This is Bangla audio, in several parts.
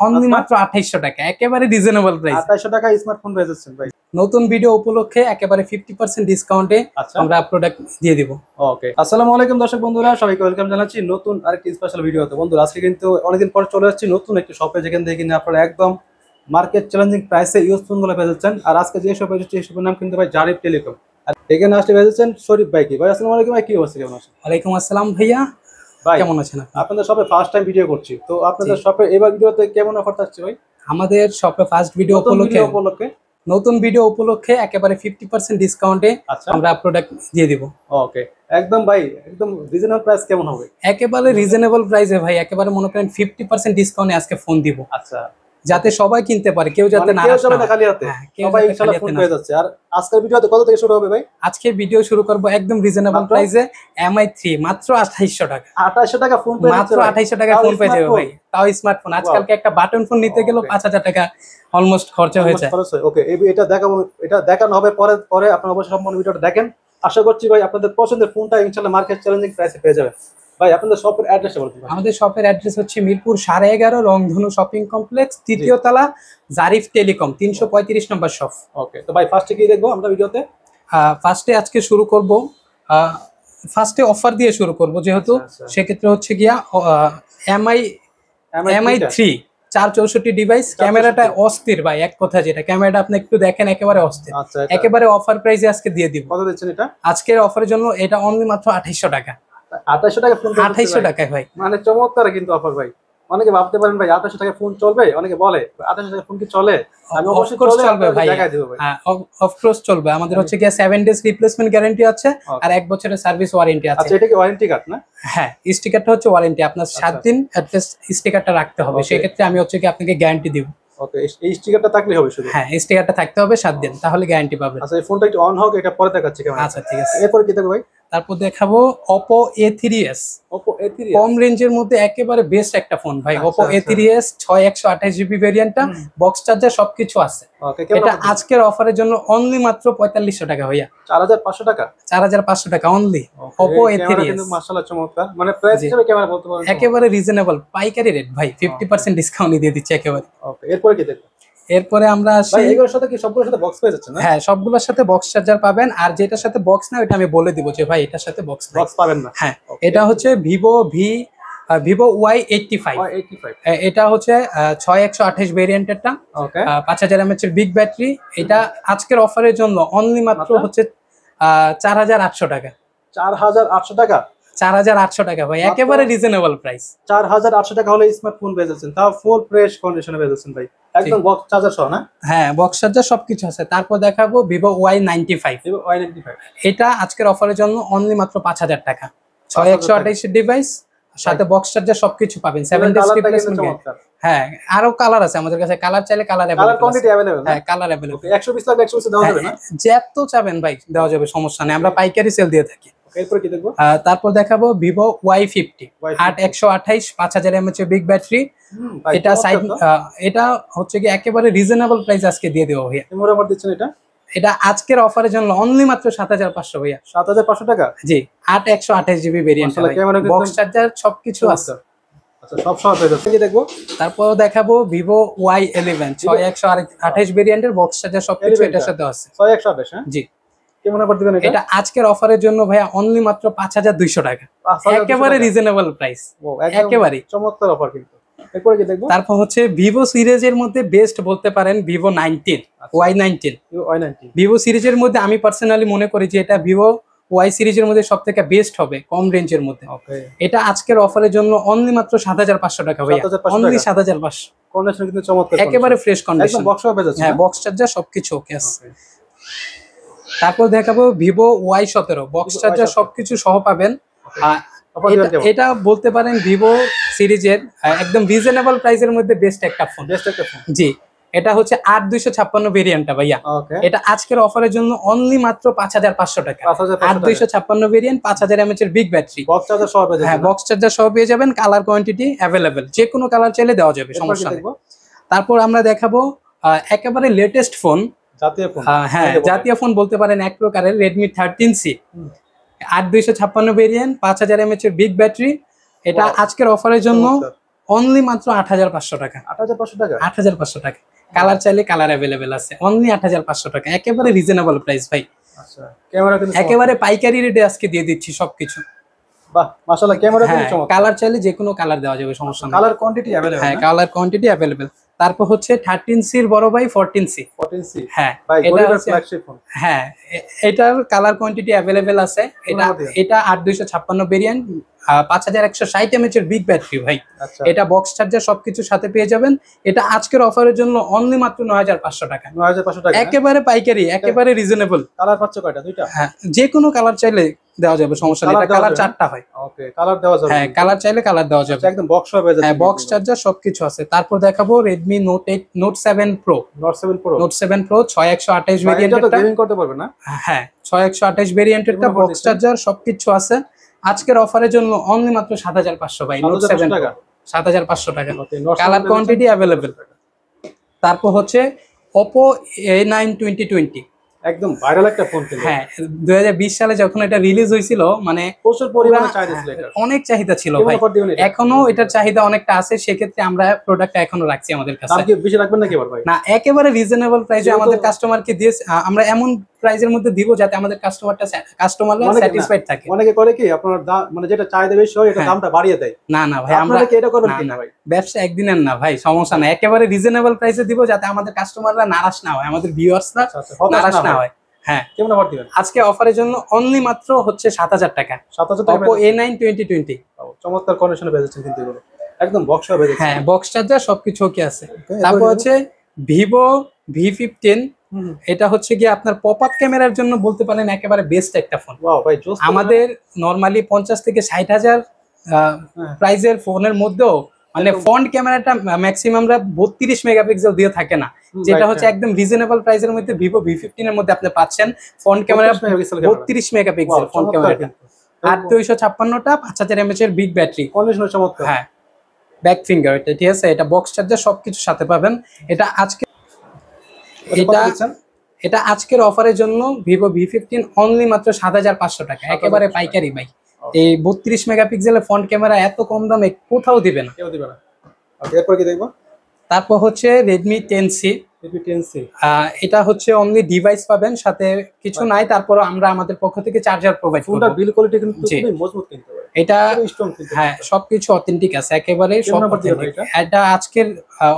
অনলি মাত্র 2800 টাকা, একেবারে রিজনেবল প্রাইস। 2800 টাকা স্মার্টফোন পেয়ে যাচ্ছেন ভাই। নতুন ভিডিও উপলক্ষে একেবারে 50% ডিসকাউন্টে আমরা প্রোডাক্ট দিয়ে দিব। ওকে, আসসালামু আলাইকুম দর্শক বন্ধুরা, সবাইকে ওয়েলকাম জানাচ্ছি নতুন আরেকটি স্পেশাল ভিডিওতে। বন্ধুরা আজকে কিন্তু অনেকদিন পর চলে আসছি নতুন একটি শপে, যেখান থেকে কিনে আপনারা একদম মার্কেট চ্যালেঞ্জিং প্রাইসে ইউজ ফোনগুলো পেয়ে যাচ্ছেন। আর আজকে যে শপে এসেছি এই শপের নাম কিন্তু ভাই জারিফ টেলিকম। আর এখানে আসতে পেয়ে যাচ্ছেন শরীফ ভাই। কি ভাই আসসালামু আলাইকুম ভাই, কি অবস্থা, কেমন আছেন? ওয়ালাইকুম আসসালাম ভাইয়া, ভাই কেমন আছেন? আপনাদের শপে ফার্স্ট টাইম ভিডিও করছি, তো আপনাদের শপে এবার ভিডিওতে কেমন অফার থাকছে ভাই? আমাদের শপে ফার্স্ট ভিডিও উপলক্ষে নতুন ভিডিও উপলক্ষে একেবারে 50% ডিসকাউন্টে আমরা প্রোডাক্ট দিয়ে দিব। ওকে, একদম ভাই একদম রিজনেবল প্রাইস কেমন হবে? একেবারে রিজনেবল প্রাইসে ভাই, একেবারে মনে করেন 50% ডিসকাউন্টে আজকে ফোন দিব। আচ্ছা, যাতে সবাই কিনতে পারে, কেউ যাতে না খালি হাতে, সবাই ইনশাআল্লাহ ফোন পেয়ে যাচ্ছে। আর আজকের ভিডিওতে কত থেকে শুরু হবে ভাই? আজকে ভিডিও শুরু করব একদম রিজনেবল প্রাইসে, MI 3 মাত্র 2800 টাকা। 2800 টাকা ফোন পেয়ে যাচ্ছে, মাত্র 2800 টাকা ফোন পেয়ে যাবে ভাই, তাও স্মার্টফোন। আজকালকে একটা বাটন ফোন নিতে গেলেও 5000 টাকা অলমোস্ট খরচা হয়ে যায়। ওকে, এটা দেখাবো, এটা দেখানো হবে পরে পরে আপনারা অবশ্যই সম্পূর্ণ ভিডিওটা দেখেন। আশা করছি ভাই আপনাদের পছন্দের ফোনটা ইনশাআল্লাহ মার্কেট চ্যালেঞ্জিং প্রাইসে পেয়ে যাবেন। ভাই আপনাদের শপের অ্যাড্রেসটা বলুন। আমাদের শপের অ্যাড্রেস হচ্ছে মিরপুর 11.5 রংধনু শপিং কমপ্লেক্স, তৃতীয় তলা, জারিফ টেলিকম, 335 নম্বর শপ। ওকে, তো ভাই ফার্স্টে কি দেখবো আমরা ভিডিওতে? ফার্স্টে আজকে শুরু করব, ফার্স্টে অফার দিয়ে শুরু করব, যেহেতু সেক্ষেত্রে হচ্ছে গিয়া MI 3 464 ডিভাইস। ক্যামেরাটা অস্থির ভাই, এক কথা যেটা, ক্যামেরাটা আপনি একটু দেখেন, একেবারে অস্থির। একেবারে অফার প্রাইসে আজকে দিয়ে দিব। কত দিচ্ছেন এটা? আজকের অফারের জন্য এটা অনলি মাত্র 2800 টাকা। 2800 টাকা ফোন, 2800 টাকায় ভাই, মানে চমৎকার কিন্তু অফার ভাই। অনেকে ভাবতে পারেন ভাই 2800 টাকা ফোন চলবে, অনেকে বলে 2800 টাকা ফোন কি চলে? আমি অবশ্যই চলবে ভাই, দেখাই দেব ভাই। হ্যাঁ, অফ কোর্স চলবে। আমাদের হচ্ছে কি 7 ডেজ রিপ্লেসমেন্ট গ্যারান্টি আছে আর 1 বছরের সার্ভিস ওয়ারেন্টি আছে। আচ্ছা, এটা কি ওয়ারেন্টি কার্ড না? হ্যাঁ, স্টিকারটা হচ্ছে ওয়ারেন্টি, আপনার 7 দিন অ্যাটলিস্ট স্টিকারটা রাখতে হবে। সেই ক্ষেত্রে আমি হচ্ছে কি আপনাকে গ্যারান্টি দিব। ওকে, এই স্টিকারটা থাকলেই হবে শুধু? হ্যাঁ, স্টিকারটা থাকতে হবে 7 দিন, তাহলে গ্যারান্টি পাবেন। আচ্ছা, এই ফোনটা একটু অন হোক, এটা পরে দেখাচ্ছি কেমন। আচ্ছা ঠিক আছে, এরপর কি দেখব ভাই? তারপর দেখাবো Oppo A3s। Oppo A3s কম রেঞ্জের মধ্যে একেবারে বেস্ট একটা ফোন ভাই। Oppo A3s 6128GB ভেরিয়েন্টটা, box charger সবকিছু আছে। এটা আজকের অফারের জন্য অনলি মাত্র 4500 টাকা ভাইয়া। 4500 টাকা? 4500 টাকা অনলি Oppo A3s। কিন্তু মাশাআল্লাহ চমৎকার, মানে প্রাইস হিসেবে ক্যামেরা বলতে পারেন একেবারে রিজনেবল, পাইকারি রেট ভাই, 50% ডিসকাউন্ট দিয়ে দিচ্ছি একেবারে। ওকে, এরপর কি দেখব? এরপরে আমরা আসি, ভাই এগুলোর সাথে কি সবগুলোর সাথে বক্স পেয়ে যাচ্ছেন না? হ্যাঁ, সবগুলোর সাথে বক্স চার্জার পাবেন। আর যেটার সাথে বক্স না, ওটা আমি বলে দিব যে ভাই এটার সাথে বক্স পাবেন না। হ্যাঁ, এটা হচ্ছে Vivo Y85। এটা হচ্ছে 6128 ভেরিয়েন্টেরটা, 5000 mAh এর বিগ ব্যাটারি। এটা আজকের অফারের জন্য অনলি মাত্র হচ্ছে 4800 টাকা। 4800 টাকা? 4800 টাকা ভাই, একেবারে রিজনেবল প্রাইস। 4800 টাকা হলে স্মার্টফোন পেয়ে যাচ্ছেন, তাও ফুল ফ্রেশ কন্ডিশনে পেয়ে যাচ্ছেন ভাই, একদম বক্স চার্জার সহ না? হ্যাঁ, বক্স চার্জার সবকিছু আছে। তারপর দেখাবো Vivo Y95। এটা আজকের অফারের জন্য অনলি মাত্র 5000 টাকা। 6128 ডিভাইস, সাথে বক্স চার্জার সবকিছু পাবেন। 7 ডেজ রিপ্লেসমেন্ট। হ্যাঁ, আরো কালার আছে আমাদের কাছে, কালার চাইলে কালার अवेलेबल। হ্যাঁ, কালার अवेलेबल। 120 টাকা 120 দেওয়া যাবে না? যত চাবেন ভাই দেওয়া যাবে, সমস্যা নেই, আমরা পাইকারি সেল দিয়ে থাকি। এরপর কি দেখবো? তারপর দেখাবো Vivo Y50 8128 5000 mAh এর বিগ ব্যাটারি। এটা এটা হচ্ছে কি একেবারে রিজনেবল প্রাইস আজকে দিয়ে দেবো ভাইয়া। মোটামুটি দিচ্ছেন এটা? এটা আজকের অফারের জন্য অনলি মাত্র 7500 ভাইয়া। 7500 টাকা? জি, 8128GB ভেরিয়েন্ট, বক্স চার্জার সবকিছু আছে। আচ্ছা, সব সহ পেয়ে যাচ্ছে। কি দেখবো? তারপর দেখাবো Vivo Y11 6128 ভেরিয়েন্টের, বক্স চার্জার সবকিছু এটার সাথে আছে। 6128? হ্যাঁ জি। কেমন অফার দিবেন এটা? এটা আজকের অফারের জন্য ভাইয়া অনলি মাত্র 5200 টাকা, একেবারে রিজনেবল প্রাইস, একেবারে চমৎকার অফার কিন্তু। এরপর কি দেখবো? তারপর হচ্ছে Vivo সিরিজের মধ্যে বেস্ট বলতে পারেন Vivo Y19। Vivo সিরিজের মধ্যে আমি পার্সোনালি মনে করি যে এটা Vivo Y সিরিজের মধ্যে সবথেকে বেস্ট হবে কম রেঞ্জের মধ্যে। এটা আজকের অফারের জন্য অনলি মাত্র 7500 টাকা ভাইয়া, অনলি 7500। কন্ডিশন কিন্তু চমৎকার, একেবারে ফ্রেশ কন্ডিশন, একদম বক্স পেয়ে যাচ্ছে। হ্যাঁ, বক্স চার্জার সবকিছু ওকে আছে। তারপর দেখাবো Vivo Y17 বক্স চার্জার সবকিছু সহ পাবেন। এটা বলতে পারেন Vivo সিরিজের একদম রিজনেবল প্রাইসের মধ্যে বেস্ট একটা ফোন। জি, এটা হচ্ছে 8256 ভেরিয়েন্টটা ভাইয়া। এটা আজকের অফারের জন্য অনলি মাত্র 5500 টাকা। 8256 ভেরিয়েন্ট, 5000 mAh এর বিগ ব্যাটারি, বক্স চার্জার সহ পেয়ে যাবেন। হ্যাঁ, বক্স চার্জার সহ পেয়ে যাবেন। কালার কোয়ান্টিটি अवेलेबल, যে কোনো কালার চাইলে দেওয়া যাবে, সমস্যা নেই। তারপর আমরা দেখাবো একেবারে লেটেস্ট ফোন, জাতীয় ফোন। হ্যাঁ, জাতীয় ফোন বলতে পারেন এক প্রকারের, Redmi 13C 8256 ভেরিয়েন্ট, 5000 mAh এর বিগ ব্যাটারি। এটা আজকের অফারের জন্য অনলি মাত্র ৮৫০০ টাকা। ৮৫০০ টাকা? ৮৫০০ টাকা। কালার চাইলে কালার অ্যাভেলেবেল আছে, অনলি ৮৫০০ টাকা, একেবারে রিজনেবল প্রাইস ভাই। আচ্ছা, ক্যামেরা কিন্তু একেবারে পাইকারি রেটে আজকে দিয়ে দিচ্ছি সবকিছু। বাহ মাশাআল্লাহ, ক্যামেরা কিন্তু হ্যাঁ, চমৎকার। কালার চাইলে যে কোনো কালার দেওয়া যাবে, সমস্যা নেই। Colour quantity available? হ্যাঁ, কালার কোয়ান্টিটি অ্যাভেলেবেল। তারপর হচ্ছে 13C এর বড় ভাই 14C। 14C? হ্যাঁ, ভাই এটা গরিবের হচ্ছে ফ্ল্যাগশিপ ফোন। হ্যাঁ, এটার কালার কোয়ান্টিটি অ্যাভেলেবেল আছে। এটা 8256 ভেরিয়েন্ট, 5160 mAh এর বিগ ব্যাটারি ভাই। আচ্ছা, এটা বক্স চার্জার সবকিছু সাথে পেয়ে যাবেন। এটা আজকের অফারের জন্য অনলি মাত্র ৯৫০০ টাকা। ৯৫০০ টাকা? একেবারে পাইকারি, একেবারে রিজনেবল। কালার পাচ্ছ কয়টা? দুইটা? হ্যাঁ, যে কোনো কালার চাইলে দেওয়া যাবে, সমস্যা নেই। এটা কালার 4টা হয়। ওকে, কালার দেওয়া যাবে? হ্যাঁ, কালার চাইলে কালার দেওয়া যাবে। একদম বক্স হবে? হ্যাঁ, বক্স চার্জার সবকিছু আছে। তারপর দেখাবো Redmi Note 8 Note 7 Pro। Note 7 Pro? Note 7 Pro 6128 এটা তো ভেরিয়েন্টটা। গেমিং করতে পারবে না? হ্যাঁ, 6128 ভেরিয়েন্টটা, বক্স চার্জার সবকিছু আছে। আজকের অফারের জন্য অনলি মাত্র 7500 ভাই। Note 7 টাকা? 7500 টাকা। ওকে, Note 7 কালার কোয়ান্টিটি অ্যাভেলেবেল। তারপর হচ্ছে Oppo A9 2020। একদম ভাইরাল একটা ফোন কিন্তু। হ্যাঁ, 2020 সালে যখন এটা রিলিজ হয়েছিল, মানে প্রচুর পরিমাণে চাহিদা ছিল এটা। অনেক চাহিদা ছিল কেমন ভাই। অফার দিবেন এটা? এখনো এটার চাহিদা অনেকটা আছে, সেক্ষেত্রে আমরা প্রোডাক্টটা এখনো রাখছি আমাদের কাছে। দাম কি বেশি রাখবেন নাকি এবার ভাই? না, একেবারে রিজনেবল প্রাইসে আমাদের কাস্টমারকে দিয়ে আমরা এমন প্রাইসের মধ্যে দিব যাতে আমাদের কাস্টমাররা স্যাটিসফাইড থাকে। অনেকে করে কি আপনার মানে যেটা চাহিদা বেশি হয় এটা দামটা বাড়িয়ে দেয়। না না ভাই, আমরা আপনারা কি এটা করবেন কিনা ভাই? ব্যবসা একদিনের না ভাই, সমস্যা না। একেবারে রিজনেবল প্রাইসে দিব যাতে আমাদের কাস্টমাররা নারাজ না হয়, আমাদের ভিউয়ার্সরা নারাজ না হয়। হ্যাঁ, কেমন অফার দিবেন? আজকে অফারের জন্য অনলি মাত্র হচ্ছে 7000 টাকা। ৭০০০ টাকা? Oppo A9 2020। চমৎকার কন্ডিশনে বেজেছেন কিন্তু এগুলো, একদম বক্স হবে বেজেছে। হ্যাঁ, বক্স চার্জার সবকিছু ওকে আছে। তারপর হচ্ছে Vivo V15। এটা হচ্ছে কি আপনার পপ আপ ক্যামেরার জন্য বলতে পারেন একেবারে বেস্ট একটা ফোন। ওয়াও ভাই, জোস। আমাদের নরমালি 50 থেকে 60,000 প্রাইজের ফোনের মধ্যেও মানে ফ্রন্ট ক্যামেরাটা ম্যাক্সিমাম 32 মেগাপিক্সেল দিয়ে থাকে না, যেটা হচ্ছে একদম রিজনেবল প্রাইসের মধ্যে Vivo V15 এর মধ্যে আপনি পাচ্ছেন। ফ্রন্ট ক্যামেরা 32 মেগাপিক্সেল ফ্রন্ট ক্যামেরাটা, 8256টা, 5000 mAh এর বিগ ব্যাটারি, কন্ডিশন চমৎকার। হ্যাঁ, ব্যাক ফিঙ্গার এটা, ঠিক আছে। এটা বক্স চার্জার সবকিছু সাথে পাবেন। এটা আজকে এটা আজকের অফারের জন্য Vivo V15 অনলি মাত্র 7500 টাকা, একেবারে পাইকারি ভাই। এই 32 মেগাপিক্সেলের ফ্রন্ট ক্যামেরা এত কম দামে কোথাও দিবে না, কেউ দিবে না। ওকে, এরপর কি দেখবো? তারপর হচ্ছে Redmi 10C। এটা হচ্ছে অনলি ডিভাইস পাবেন, সাথে কিছু নাই। তারপর আমরা আমাদের পক্ষ থেকে চার্জার প্রোভাইড করব। ফোনটা বিল্ড কোয়ালিটি কিন্তু খুবই মজবুত কিন্তু ভাই। এটা স্ট্রং কিন্তু। হ্যাঁ, সবকিছু অথেন্টিক আছে, একেবারে সব অথেন্টিক। এটা আজকের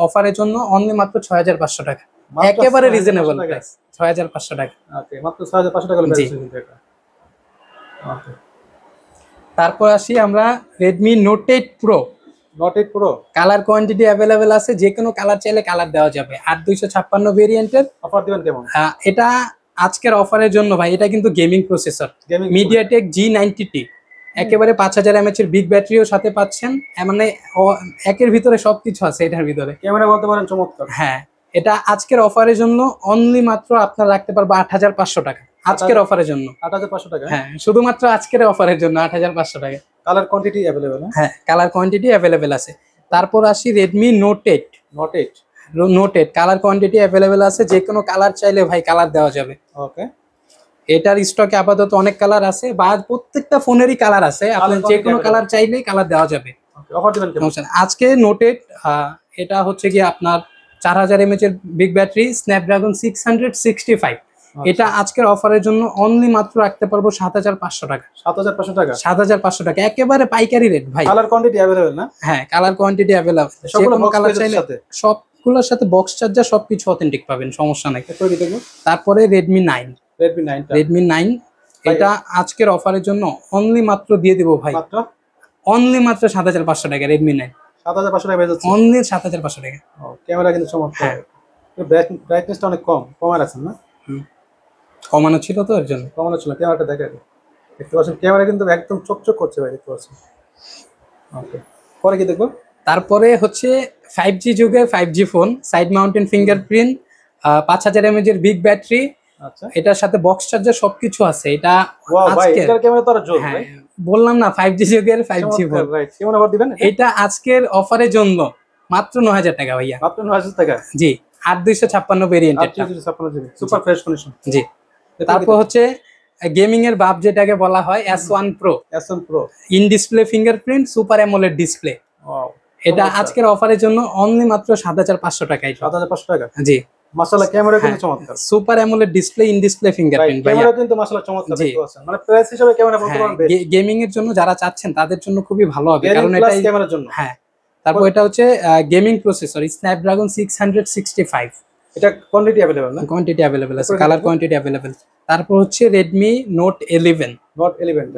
অফারের জন্য অনলি মাত্র 6500 টাকা, একেবারে রিজনেবল প্রাইস, 6500 টাকা। ওকে, মাত্র 6500 টাকা বেজেছে কিন্তু এটা। ওকে, তারপর আসি আমরা Redmi Note 8 Pro। Note 8 Pro colour quantity available আছে, যে কোনো কালার চাইলে কালার দেওয়া যাবে। 8256 ভেরিয়েন্টের। অফার দিবেন কেমন? এটা আজকের অফারের জন্য ভাই, এটা কিন্তু গেমিং প্রসেসর, MediaTek G90T, একেবারে 5000 mAh এর বিগ ব্যাটারিও সাথে পাচ্ছেন। মানে একের ভিতরে সবকিছু আছে এটার ভিতরে। ক্যামেরা বলতে পারেন চমৎকার। হ্যাঁ, এটা আজকের অফারের জন্য অনলি মাত্র আপনার রাখতে পারবো 8500 টাকা, আজকের অফারের জন্য 8500 টাকা। হ্যাঁ, শুধুমাত্র আজকের অফারের জন্য 8500 টাকা। Colour quantity available? হ্যাঁ, কালার কোয়ান্টিটি অ্যাভেলেবেল আছে। তারপর আসি Redmi Note 8। Note 8 colour quantity available আছে, যে কোনো কালার চাইলে ভাই কালার দেওয়া যাবে। ওকে, এটার স্টকে আপাতত অনেক কালার আছে, বা প্রত্যেকটা ফোনেরই কালার আছে, আপনি যে কোনো কালার চাইলেই কালার দেওয়া যাবে। ওকে, অফার দিবেন কেমন? আজকে Note 8 এটা হচ্ছে কি আপনার 4000 mAh এর বিগ ব্যাটারি, স্ন্যাপড্রাগন 665। এটা আজকের অফারের জন্য অনলি মাত্র রাখতে পারবো 7500 টাকা। 7500 টাকা? 7500 টাকা, একেবারে পাইকারি রেট ভাই। কালার কোয়ান্টিটি अवेलेबल না? হ্যাঁ, কালার কোয়ান্টিটি अवेलेबल, সবগুলো কোনো কালার চাইলে সাথে? সবগুলোর সাথে বক্স চার্জার সবকিছু অথেন্টিক পাবেন, সমস্যা নাই। তারপরে Redmi 9। Redmi 9 এটা আজকের অফারের জন্য অনলি মাত্র দিয়ে দিব ভাই, মাত্র অনলি মাত্র 7500 টাকা। Redmi 9 7500 টাকা বেজেছে অনলি 7500 টাকা। ক্যামেরা কিন্তু চমৎকার। ব্রাইটনেসটা অনেক কম রাখছেন না? কমানো ছিল তো, এর জন্য কমানো ছিল। ক্যামেরাটা দেখেন, দেখতে পাচ্ছেন ক্যামেরা কিন্তু একদম চকচক করছে ভাই, দেখতে পাচ্ছেন। ওকে, পরে কি দেখবো? তারপরে হচ্ছে 5G যুগে 5G phone, side mountain fingerprint, 5000 mAh এর বিগ ব্যাটারি, আচ্ছা, এটার সাথে বক্স চার্জার সবকিছু আছে। এটা ওয়াও ভাই, এটার ক্যামেরা তো আরো জোর ভাই। বললাম না 5G যুগের 5G ফোন। রাইট, কেমন অফার দিবেন? এটা আজকের অফারের জন্য মাত্র 9000 টাকা ভাইয়া। মাত্র 9000 টাকা? জি, 8256 ভেরিয়েন্টের, 8256 জিবি সুপার ফ্রেশ কন্ডিশন। জি। তারপর হচ্ছে গেমিং এর বাপ যেটাকে বলা হয় S1 Pro। S1 Pro in display fingerprint, super AMOLED display. Wow, এটা আজকের অফারের জন্য অনলি মাত্র ৭৫০০ টাকা। ৭৫০০ টাকা। জি মাশাআল্লাহ, ক্যামেরা কিন্তু চমৎকার। Super AMOLED display, in display fingerprint ভাই। ক্যামেরা কিন্তু মাশাআল্লাহ চমৎকার দেখতে পাচ্ছেন। মানে প্রাইস হিসেবে ক্যামেরা বলতে পারেন বেস্ট। গেমিং এর জন্য যারা চাচ্ছেন তাদের জন্য খুবই ভালো হবে, কারণ এটা এটা ক্যামেরার জন্য। হ্যাঁ, তারপর এটা হচ্ছে গেমিং প্রসেসর স্ন্যাপড্রাগন 665। এটা কোয়ান্টিটি अवेलेबल না? কোয়ান্টিটি अवेलेबल আছে, কালার কোয়ান্টিটি अवेलेबल। তারপর হচ্ছে Redmi Note 11।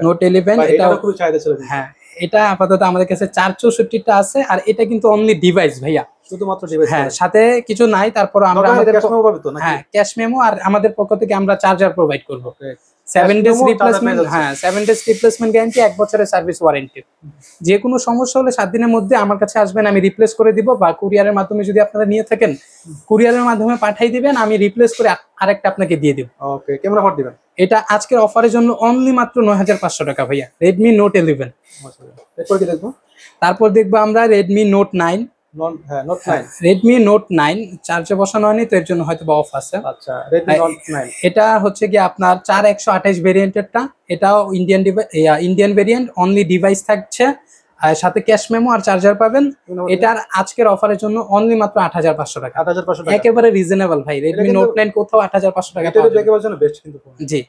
Note 11 এটা খুব চাহিদা ছিল। হ্যাঁ, এটা আপাতত আমাদের কাছে 464 টা আছে, আর এটা কিন্তু অনলি ডিভাইস ভাইয়া, শুধুমাত্র ডিভাইস। হ্যাঁ, সাথে কিছু নাই। তারপর আমরা আমাদের ক্যাশ মেমো পাবে তো নাকি? হ্যাঁ, ক্যাশ মেমো, আর আমাদের পক্ষ থেকে আমরা চার্জার প্রোভাইড করব। 7 ডেজ রিপ্লেসমেন্ট, হ্যাঁ 7 ডেজ রিপ্লেসমেন্ট গ্যারান্টি, 1 বছরের সার্ভিস ওয়ারেন্টি। যে কোনো সমস্যা হলে 7 দিনের মধ্যে আমার কাছে আসবেন, আমি রিপ্লেস করে দিব, বা কুরিয়ারের মাধ্যমে যদি আপনারা নিয়ে থাকেন কুরিয়ারের মাধ্যমে পাঠিয়ে দিবেন, আমি রিপ্লেস করে আরেকটা আপনাকে দিয়ে দিব। ওকে, কেমন অফার দিবেন? এটা আজকের অফারের জন্য অনলি মাত্র ৯৫০০ টাকা ভাইয়া, Redmi Note 11। এরপর কি দেখবো? তারপর দেখবো আমরা Redmi Note 9। Note 9। Redmi Note 9 চার্জে বসানো হয়নি, তো এর জন্য হয়তো বা অফ আছে। আচ্ছা, Redmi Note 9 এটা হচ্ছে কি আপনার 4128 ভেরিয়েন্টেরটা, এটাও ইন্ডিয়ান ভেরিয়েন্ট, অনলি ডিভাইস থাকছে, আর সাথে ক্যাশ মেমো আর চার্জার পাবেন। এটার আজকের অফারের জন্য অনলি মাত্র ৮৫০০ টাকা। ৮৫০০ টাকা একেবারে রিজনেবল ভাই। Redmi Note 9 কোথাও ৮৫০০ টাকা এটা দেখবার জন্য বেস্ট কিন্তু ফোন। জি।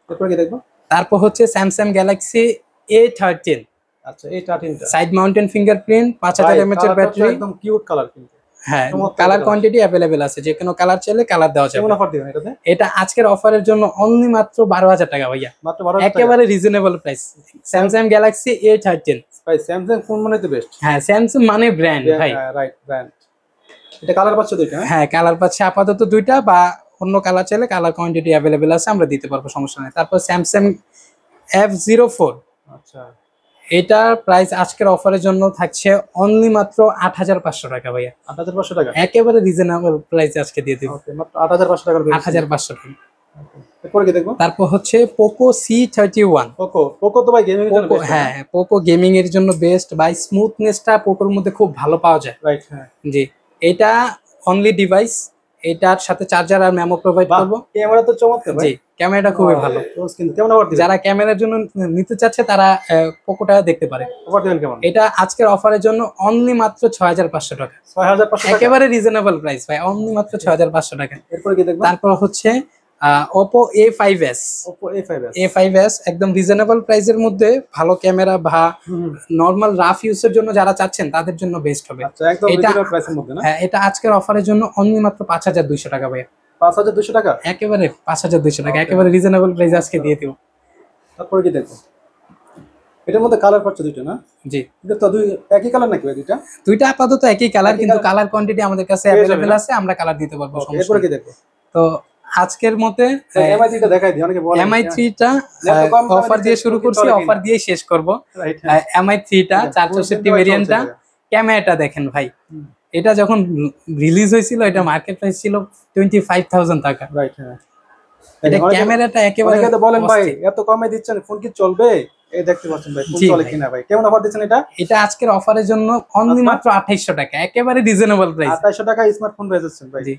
এরপর কি দেখবো? তারপর হচ্ছে Samsung Galaxy A13। আচ্ছা, এই 13টা সাইড মাউন্টেন ফিঙ্গারপ্রিন্ট, 5000 mAh এর ব্যাটারি, একদম কিউট কালার কিন্তু। হ্যাঁ, কালার কোয়ান্টিটি अवेलेबल আছে, যে কোনো কালার চাইলে কালার দেওয়া যাবে। কেমন অফার দিবেন এটাতে? এটা আজকের অফারের জন্য অনলি মাত্র ১২০০০ টাকা ভাইয়া, মাত্র ১২০০০ টাকা। একেবারে reasonable price. Samsung Galaxy A13 ভাই, স্যামসাং ফোন মানে তো বেস্ট। হ্যাঁ, স্যামসাং মানে ব্র্যান্ড ভাই। Right, brand. এটা কালার পাচ্ছে দুইটা? হ্যাঁ, কালার পাচ্ছে আপাতত দুইটা, বা অন্য কালার চাইলে কালার কোয়ান্টিটি अवेलेबल আছে, আমরা দিতে পারবো, সমস্যা নেই। তারপর Samsung F04। আচ্ছা, এটার প্রাইস আজকের অফারের জন্য থাকছে অনলি মাত্র ৮৫০০ টাকা ভাইয়া, ৮৫০০ টাকা। একেবারে রিজনেবল প্রাইসে আজকে দিয়ে দিব। ওকে, মাত্র ৮৫০০ টাকা। ৮৫০০ টাকা। এরপর কি দেখবো? তারপর হচ্ছে Poco C31। পোকো তো ভাই গেমিং এর জন্য বেস্ট। হ্যাঁ, পোকো গেমিং এর জন্য বেস্ট বাই, স্মুথনেসটা পোকোর মধ্যে খুব ভালো পাওয়া যায়। রাইট, হ্যাঁ। জি, এটা অনলি ডিভাইস, এটার সাথে চার্জার আর মেমো প্রোভাইড করব। ক্যামেরা তো চমৎকার ভাই। জি, ক্যামেরাটা খুবই ভালো। কিন্তু কেমন অফার দিবেন? যারা ক্যামেরার জন্য নিতে চাচ্ছে তারা পোকোটা দেখতে পারে। অফার দিবেন কেমন? এটা আজকের অফারের জন্য অনলি মাত্র ৬৫০০ টাকা, ৬৫০০ টাকা। একেবারে রিজনেবল প্রাইস ভাই, অনলি মাত্র ৬৫০০ টাকা। এরপর কি দেখবো? তারপর হচ্ছে Oppo A5s। Oppo A5s। A5s একদম রিজনেবল প্রাইসের মধ্যে, ভালো ক্যামেরা বা নরমাল রাফ ইউজের জন্য যারা চাচ্ছেন তাদের জন্য বেস্ট হবে। আচ্ছা, একদম রিজনেবল প্রাইসের মধ্যে না? হ্যাঁ, এটা আজকের অফারের জন্য অনলি মাত্র ৫২০০ টাকা ভাই, ৫২০০ টাকা, একেবারে ৫২০০ টাকা, একেবারে রিজনেবল প্রাইস আজকে দিয়ে দিব। তারপরে কি দেখবো? এটার মধ্যে কালার পাচ্ছে দুইটা না? জি, এটা তো দুই একই কালার নাকি ভাই দুইটা? দুইটা আপাতত একই কালার, কিন্তু কালার কোয়ান্টিটি আমাদের কাছে अवेलेबल আছে, আমরা কালার দিতে পারবো, সমস্যা এরপরে কি নেই। দেখবো? তো আজকের মতে MI3টা দেখাই দিই, অনেকে বলে MI3টা অফার দিয়ে শুরু করছি, অফার দিয়েই শেষ করব। রাইট, MI3টা ৪৬৪ ভেরিয়েন্টটা, ক্যামেরাটা দেখেন ভাই, এটা যখন রিলিজ হয়েছিল এটা মার্কেট প্রাইস ছিল 25,000 টাকা। রাইট, হ্যাঁ। এটা ক্যামেরাটা একেবারে অনেকে তো বলেন ভাই এত কমে দিচ্ছেন, ফোন কি চলবে? এই দেখতে পাচ্ছেন ভাই, ফোন জি চলে ভাই। কিনা ভাই? কেমন অফার দিচ্ছেন এটা? এটা আজকের অফারের জন্য অনলি মাত্র ২৮০০ টাকা, একেবারে রিজনেবল প্রাইস। ২৮০০ টাকা স্মার্টফোন পেয়ে যাচ্ছেন ভাই। জি,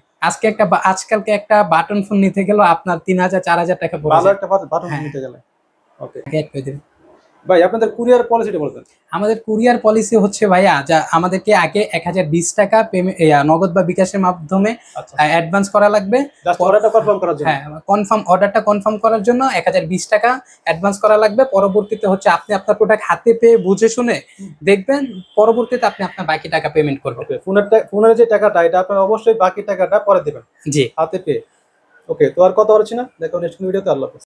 আজকালকে একটা বাটন ফোন নিতে গেলেও আপনার ৩০০০ ৪০০০ টাকা পড়ে ভালো যায়। একটা বাটন হ্যাঁ। নিতে গেলে। ওকে Get করে দিন। ভাই, আপনাদের কুরিয়ার পলিসিটা বলতেন। আমাদের কুরিয়ার পলিসি হচ্ছে ভাইয়া, যা আমাদেরকে আগে ১০২০ টাকা পেমেন্ট, নগদ বা বিকাশের মাধ্যমে আচ্ছা, অ্যাডভান্স করা লাগবে। জাস্ট অর্ডারটা কনফার্ম করার জন্য। হ্যাঁ, অর্ডারটা কনফার্ম করার জন্য ১০২০ টাকা অ্যাডভান্স করা লাগবে। পরবর্তীতে হচ্ছে আপনি আপনার প্রোডাক্ট হাতে পেয়ে বুঝে শুনে দেখবেন, পরবর্তীতে আপনি আপনার বাকি টাকা পেমেন্ট করবেন। ওকে, ফোনের যে টাকাটা এটা আপনারা অবশ্যই বাকি টাকাটা পরে দিবেন জি। হাতে পেয়ে। ওকে, তো আর কথা বলছি না, দেখো নেক্সট ভিডিওতে। আল্লাহ হাফেজ।